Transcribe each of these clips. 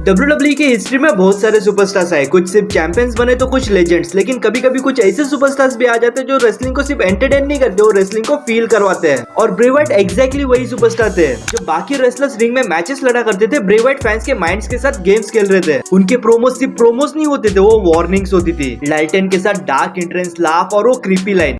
WWE की history में बहुत सारे सुपरस्टार्स आए, कुछ सिर्फ चैंपियंस बने तो कुछ लेजेंड्स, लेकिन कभी कभी कुछ ऐसे सुपरस्टार्स भी आ जाते हैं जो रेसलिंग को सिर्फ एंटरटेन नहीं करते, वो रेसलिंग को फील करवाते हैं। और ब्रे व्हाइट एग्जैक्टली वही सुपरस्टार थे। जब बाकी रेसलर्स रिंग में मैचेस लड़ा करते थे, ब्रे व्हाइट फैंस के माइंड्स के साथ गेम्स खेल रहे थे। उनके प्रोमोस सिर्फ प्रोमोस नहीं होते थे, वो वार्निंग्स होती थी। लाइटन के साथ डार्क एंट्रेंस, लाफ और वो क्रीपी लाइन।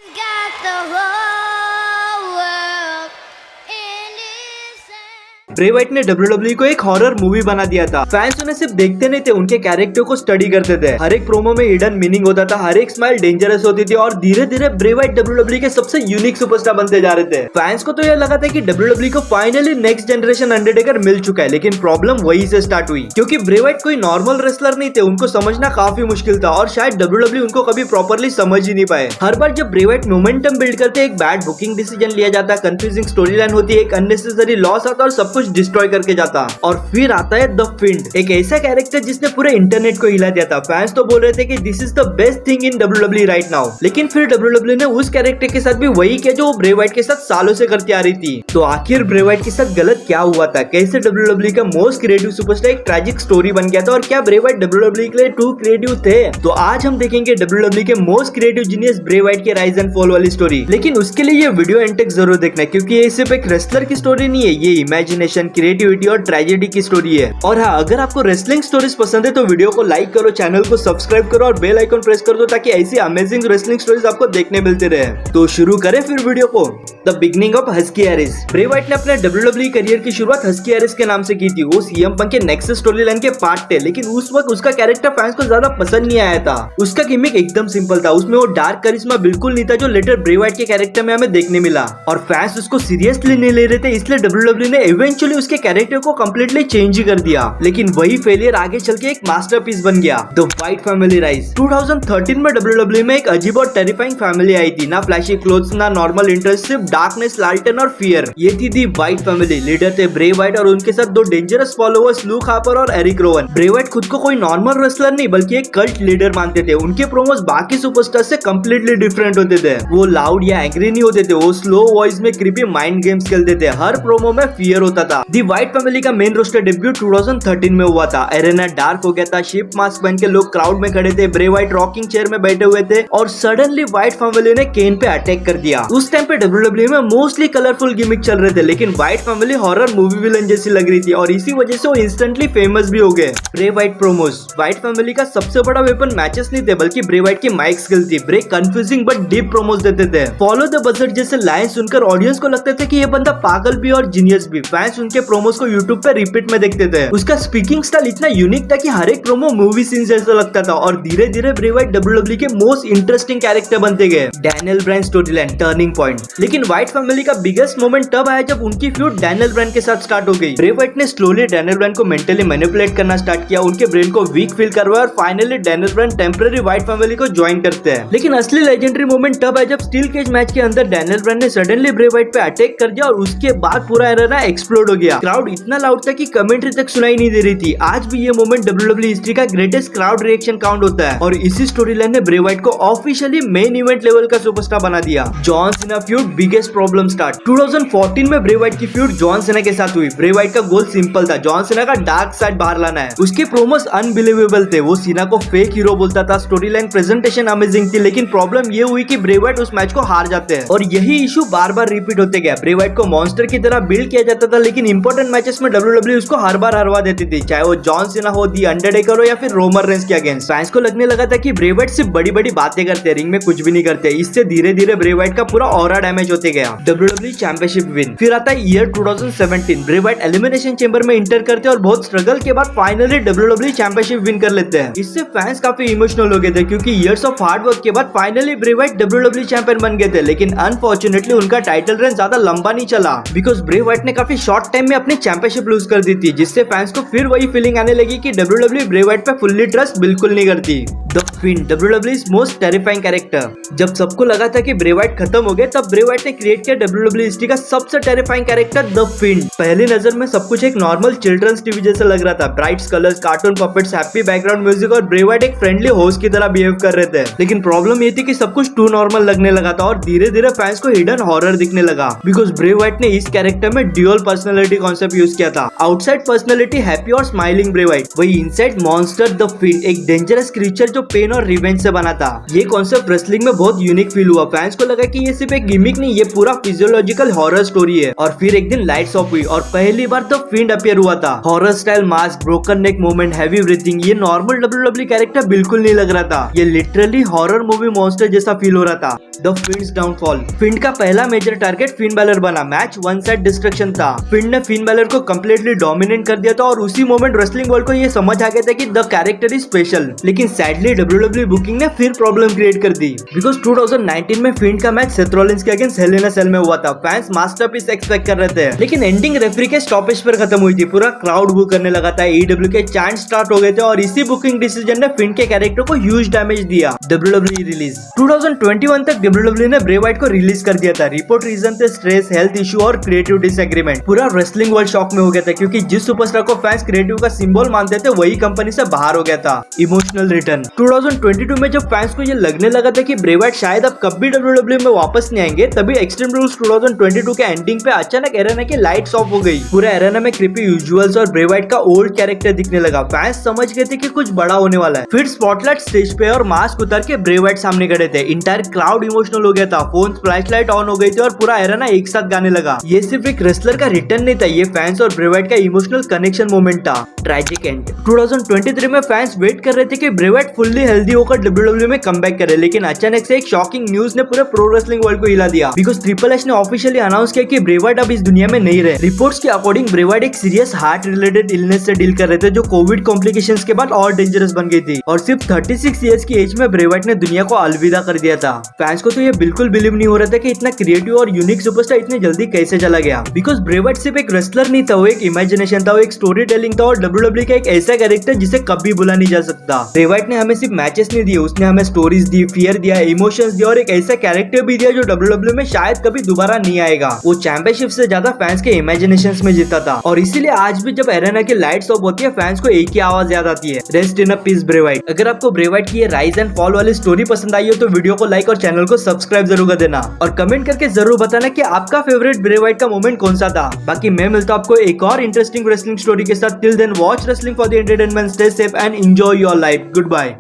ब्रे व्हाइट ने WWE को एक हॉरर मूवी बना दिया था। फैंस उन्हें सिर्फ देखते नहीं थे, उनके कैरेक्टर को स्टडी करते थे। हर एक प्रोमो में हिडन मीनिंग होता था, हर एक स्माइल डेंजरस होती थी और धीरे धीरे ब्रे व्हाइट WWE के सबसे यूनिक सुपरस्टार बनते जा रहे थे। फैंस को तो यह लगा था कि WWE को फाइनली नेक्स्ट जनरेशन अंडरटेकर मिल चुका है, लेकिन प्रॉब्लम वही से स्टार्ट हुई, क्योंकि ब्रे व्हाइट कोई नॉर्मल रेसलर नहीं थे। उनको समझना काफी मुश्किल था और शायद WWE उनको कभी प्रॉपरली समझ ही नहीं पाए। हर बार जब ब्रे व्हाइट मोमेंटम बिल्ड करते, एक बैड बुकिंग डिसीजन लिया जाता, कंफ्यूजिंग स्टोरी लाइन होती, एक अननेसेसरी लॉस आता और सब कुछ डिस्ट्रॉय करके जाता। और फिर आता है द फिंड, एक ऐसा कैरेक्टर जिसने पूरे इंटरनेट को हिला दिया था। फैंस तो बोल रहे थे कि this is the best thing in WWE right now, लेकिन फिर WWE ने उस कैरेक्टर के साथ भी वही किया जो ब्रे व्हाइट के साथ सालों से करती आ रही थी। तो आखिर ब्रे व्हाइट के साथ गलत क्या हुआ था? कैसे WWE का मोस्ट क्रिएटिव सुपरस्टार एक ट्रैजिक स्टोरी बन गया था? और क्या ब्रे व्हाइट WWE के लिए टू क्रिएटिव थे? तो आज हम देखेंगे WWE के मोस्ट क्रिएटिव जीनियस ब्रे व्हाइट के राइज एंड फॉल वाली स्टोरी। लेकिन उसके लिए ये वीडियो एंड तक जरूर देखना है, क्योंकि ये सिर्फ एक रेसलर की स्टोरी नहीं है, ये इमेजिनेशन, क्रिएटिविटी और ट्रेजेडी की स्टोरी है। और हाँ, अगर आपको रेसलिंग स्टोरीज पसंद है तो वीडियो को लाइक करो, चैनल को सब्सक्राइब करो और बेल आइकन प्रेस कर दो, ताकि ऐसी अमेजिंग रेसलिंग स्टोरीज आपको देखने मिलते रहे। तो शुरू करें फिर वीडियो को। The beginning of husky Harris. ब्रे व्हाइट ने अपने WWE करियर की शुरुआत हस्की हैरिस के नाम से की थी। वो सीएम पंक के नेक्सस स्टोरी लाइन के पार्ट थे, लेकिन उस वक्त उसका कैरेक्टर फैंस को ज्यादा पसंद नहीं आया था। उसका गिमिक एकदम सिंपल था, उसमें वो डार्क करिश्मा बिल्कुल नहीं था जो लेटर ब्रे व्हाइट के कैरेक्टर में हमें देखने मिला। और फैंस उसको सीरियसली नहीं ले रहे थे, इसलिए WWE ने इवेंचुअली उसके कैरेक्टर को कम्प्लीटली चेंज ही कर दिया। लेकिन वही फेलियर आगे चल के एक मास्टरपीस बन गया, द व्हाइट फैमिली राइज। 2013 में WWE में एक अजीब और टेरिफाइंग फैमिली आई थी। ना फ्लैशी क्लोथ्स, ना नॉर्मल इंटरेस्ट, सिर्फ डार्कनेस, लाल्टन और फियर। ये थी दी व्हाइट फैमिली। लीडर थे ब्रे व्हाइट और उनके साथ दो डेंजरस फॉलोअर्स, लूक हार्पर और एरिक रोवन। ब्रे व्हाइट खुद को कोई नॉर्मल रेसलर नहीं बल्कि एक कल्ट लीडर मानते थे। उनके प्रोमोस बाकी सुपरस्टार से कम्प्लीटली डिफरेंट होते थे। वो लाउड या एंग्री नहीं होते थे, वो स्लो वॉइस में क्रीपी माइंड गेम्स खेलते थे। हर प्रोमो में फियर होता था। दी व्हाइट फैमिली का मेन रोस्टर डेब्यू 2013 में हुआ था। एरेना डार्क हो गया था, शिप मास्क पहन के लोग क्राउड में खड़े थे, ब्रे व्हाइट रॉकिंग चेयर में बैठे हुए थे और सडनली व्हाइट फैमिली ने केन पे अटैक कर दिया। उस टाइम पे WWE में मोस्टली कलरफुल गिमिक चल रहे थे, लेकिन white family horror movie villain जैसी लग रही थी और इसी वजह से वो इंस्टेंटली फेमस भी हो गए। ब्रे व्हाइट प्रोमोस। व्हाइट फैमिली का सबसे बड़ा वेपन मैचेस नहीं थे, बल्कि ब्रे व्हाइट की माइक स्किल थी। ब्रे कंफ्यूजिंग बट डीप प्रोमोस देते थे। फॉलो द बजट जैसे लाइन सुनकर ऑडियंस को लगता था कि ये बंदा पागल भी और जीनियस भी। फैंस उनके प्रोमोस को यूट्यूब पे रिपीट में देखते थे। उसका स्पीकिंग स्टाइल इतना यूनिक था कि हर एक प्रोमो मूवी सीन जैसा लगता था और धीरे धीरे ब्रे व्हाइट WWE के मोस्ट इंटरेस्टिंग कैरेक्टर बनते गए। Daniel Bryan story line turning point. लेकिन व्हाइट फैमिली का बिगेस्ट मोमेंट तब आया जब उनकी फ्यूड डैनियल ब्रायन के साथ स्टार्ट हो गई। ब्रे व्हाइट ने स्लोली डैनियल ब्रायन को मेंटली मैनिपुलेट करना स्टार्ट किया, उनके ब्रेन को वीक फील करवाया और finally Daniel Bryan temporary white family को ज्वाइन करते हैं। लेकिन असली लेजेंडरी मोमेंट तब है जब स्टील केज मैच के अंदर डैनियल ब्रायन ने सडनली ब्रे व्हाइट पे अटैक कर दिया और उसके बाद पूरा एरेना एक्सप्लोड हो गया। क्राउड इतना लाउड था कि कमेंट्री तक सुनाई नहीं दे रही थी। आज भी ये मोमेंट WWE हिस्ट्री का ग्रेटेस्ट क्राउड रिएक्शन काउंट होता है और इसी स्टोरी लाइन ने ब्रे व्हाइट को ऑफिशियली मेन इवेंट लेवल का सुपरस्टार बना दिया। John Cena feud biggest problem start. 2014 में ब्रे व्हाइट की फ्यूड जॉन सीना के साथ हुई। ब्रे व्हाइट का गोल सिंपल था, जॉन सीना का डार्क साइड बाहर लाना है। उसके प्रोमोस अनबिलीवेबल थे, वो सीना को फेक हीरो बोलता था। स्टोरी लाइन प्रेजेंटेशन अमेजिंग थी, लेकिन प्रॉब्लम ये हुई कि ब्रे व्हाइट उस मैच को हार जाते हैं और यही इशू बार बार रिपीट होते गया। ब्रे व्हाइट को मॉन्स्टर की तरह बिल्ड किया जाता था, लेकिन इंपॉर्टेंट मैचेस में WWE उसको हर बार हरवा देती थी, चाहे वो जॉन सीना हो, दी अंडरटेकर हो या फिर रोमन रेंस के अगेंस्ट। फैंस को लगने लगा था कि ब्रे व्हाइट सिर्फ बड़ी बड़ी बातें करते हैं, रिंग में कुछ भी नहीं करते। इससे धीरे धीरे ब्रे व्हाइट का पूरा ऑरा डैमेज होते गया। WWE championship win. फिर आता है ईयर 2017। ब्रे व्हाइट एलिमिनेशन चेंबर में इंटर करते और बहुत स्ट्रगल के बाद फाइनली WWE चैंपियनशिप विन कर लेते हैं। इससे फैंस काफी इमोशनल हो गए थे, क्योंकि ईयर्स ऑफ हार्ड वर्क के बाद फाइनली ब्रे व्हाइट WWE चैंपियन बन गए थे। लेकिन अनफॉर्चुनेटली उनका टाइटल रेन ज्यादा लंबा नहीं चला, बिकॉज ब्रे व्हाइट ने काफी शॉर्ट टाइम में अपनी चैंपियनशिप लूज कर दी थी, जिससे फैंस को फिर वही फीलिंग आने लगी कि WWE ब्रे व्हाइट पे फुल्ली ट्रस्ट बिल्कुल नहीं करती। The fiend, WWE's most terrifying character. जब सबको लगा था कि ब्रे व्हाइट खत्म हो गए, तब ब्रे व्हाइट ने क्रिएट किया WWE हिस्ट्री का सबसे टेरिफाइंग कैरेक्टर द फिंड। पहली नजर में सब कुछ एक नॉर्मल चिल्ड्रंस टीवी जैसा लग रहा था, brides colours, cartoon puppets, happy background music और ब्रे व्हाइट एक फ्रेंडली होस्ट की तरह बिहेव कर रहे थे। लेकिन प्रॉब्लम ये थी कि सब कुछ टू नॉर्मल लगने लगा था और धीरे धीरे फैंस को हिडन हॉरर दिखने लगा, बिकॉज ब्रे व्हाइट ने इस कैरेक्टर में dual personality personality concept use किया था। आउटसाइड पर्सनालिटी हैप्पी और स्माइलिंग ब्रे व्हाइट, वही इनसाइड मॉन्स्टर द फिंड, एक डेंजरस क्रीचर जो पेन और रिवेंज से बना था। ये कॉन्सेप्ट रेसलिंग में बहुत यूनिक फील हुआ। फैंस को लगा कि ये सिर्फ एक गिमिक नहीं, ये पूरा फिजियोलॉजिकल हॉरर स्टोरी है। और फिर एक दिन लाइट्स ऑफ हुई और पहली बार द फिंड अपीयर हुआ था। Horror style mask, broken neck movement, heavy breathing, ये नॉर्मल WWE कैरेक्टर बिल्कुल नहीं लग रहा था। ये लिटरली हॉरर मूवी मॉन्स्टर जैसा फील हो रहा था। द फिंड्स डाउनफॉल, फिंड का पहला मेजर टारगेट फिन बैलर बना। मैच वन साइड डिस्ट्रक्शन था। फिंड ने फिन बैलर को कंप्लीटली डोमिनेट कर दिया था और उसी मोमेंट रेसलिंग वर्ल्ड को ये समझ आ गया था कि द कैरेक्टर इज स्पेशल। लेकिन सैडली WWE बुकिंग ने फिर प्रॉब्लम क्रिएट कर दी, बिकॉज 2019 में फिंड का मैच सेथ रॉलिंस के अगेंस्ट हेल इन अ सेल में हुआ था। फैंस मास्टरपीस एक्सपेक्ट कर रहे थे, लेकिन एंडिंग रेफरी के स्टॉपेज पर खत्म हुई थी। पूरा क्राउड बुक करने लगा था, AEW के चैंट स्टार्ट हो गए थे और इसी बुकिंग डिसीजन ने फिंड के कैरेक्टर को ह्यूज डैमेज दिया। WWE रिलीज 2021 तक WWE ने ब्रे व्हाइट को रिलीज कर दिया था। रिपोर्ट रीजन थे स्ट्रेस, हेल्थ इशू और क्रिएटिव डिसएग्रीमेंट। पूरा रेसलिंग वर्ल्ड शॉक में हो गया था, क्योंकि जिस सुपरस्टार को फैंस क्रिएटिव का सिंबल मानते थे वही कंपनी से बाहर हो गया था। इमोशनल रिटर्न 2022 में जब फैंस को ये लगने लगा था कि ब्रे व्हाइट शायद अब कभी WWE में वापस नहीं आएंगे, तभी एक्सट्रीम रूल्स 2022 के एंडिंग पे अचानक एरेना की लाइट्स ऑफ हो गई। पूरा एरेना में क्रीपी विजुअल्स और ब्रे व्हाइट का ओल्ड कैरेक्टर दिखने लगा। फैंस समझ गए थे कि कुछ बड़ा होने वाला है। फिर स्पॉटलाइट स्टेज पे और मास्क उतार के ब्रे व्हाइट सामने खड़े थे। इंटायर क्राउड इमोशनल हो गया था। फोन फ्लैशलाइट ऑन हो गई थी और पूरा एरेना एक साथ गाने लगा। ये सिर्फ एक रेसलर का रिटर्न नहीं था, ये फैंस और ब्रे व्हाइट का इमोशनल कनेक्शन मोमेंट था। ट्रैजिक एंड 2023 में फैंस वेट कर रहे थे कि ब्रे व्हाइट फुल्ली हेल्दी होकर WWE में कमबैक करे, लेकिन अचानक से एक शॉकिंग न्यूज ने पूरे प्रो रेसलिंग वर्ल्ड को हिला दिया। बिकॉज ट्रिपल एच ने ऑफिशियली अनाउंस किया कि ब्रे व्हाइट अब इस दुनिया में नहीं रहे। रिपोर्ट्स के अकॉर्डिंग ब्रे व्हाइट एक सीरियस हार्ट रिलेटेड इलनेस से डील कर रहे थे, जो कोविड कॉम्प्लिकेशंस के बाद और डेंजरस बन गई थी। और सिर्फ 36 इयर्स की एज में ब्रे व्हाइट ने दुनिया को अलविदा कर दिया था। फैंस को तो ये बिल्कुल बिलीव नहीं हो रहा था कि इतना क्रिएटिव और यूनिक सुपरस्टार इतनी जल्दी कैसे चला गया। बिकॉज ब्रे व्हाइट सिर्फ एक रेसलर नहीं था, वो एक इमेजिनेशन था, वो एक स्टोरी टेलिंग था और WWE का एक ऐसा कैरेक्टर जिसे कभी भुला नहीं जा सकता। ब्रे व्हाइट ने हमें सिर्फ मैचेस नहीं दिए, उसने हमें स्टोरीज दी, फियर दिया, इमोशंस दिया और एक ऐसा कैरेक्टर भी दिया जो WWE में शायद कभी दोबारा नहीं आएगा। वो चैंपियनशिप से ज्यादा फैंस के इमेजिनेशंस में जीता था। और इसीलिए आज भी जब एरेना की लाइट्स ऑफ होती है, फैंस को एक ही आवाज याद आती है, रेस्ट इन अ पीस ब्रे व्हाइट। अगर आपको ब्रे व्हाइट की ये राइज एंड फॉल वाली स्टोरी पसंद आई हो तो वीडियो को लाइक और चैनल को सब्सक्राइब जरूर कर देना और कमेंट करके जरूर बताना कि आपका फेवरेट ब्रे व्हाइट का मोमेंट कौन सा था। बाकी मैं मिलता हूं आपको एक और इंटरेस्टिंग रेसलिंग स्टोरी के साथ। Till then watch wrestling for the entertainment, stay safe and enjoy your life. Good bye.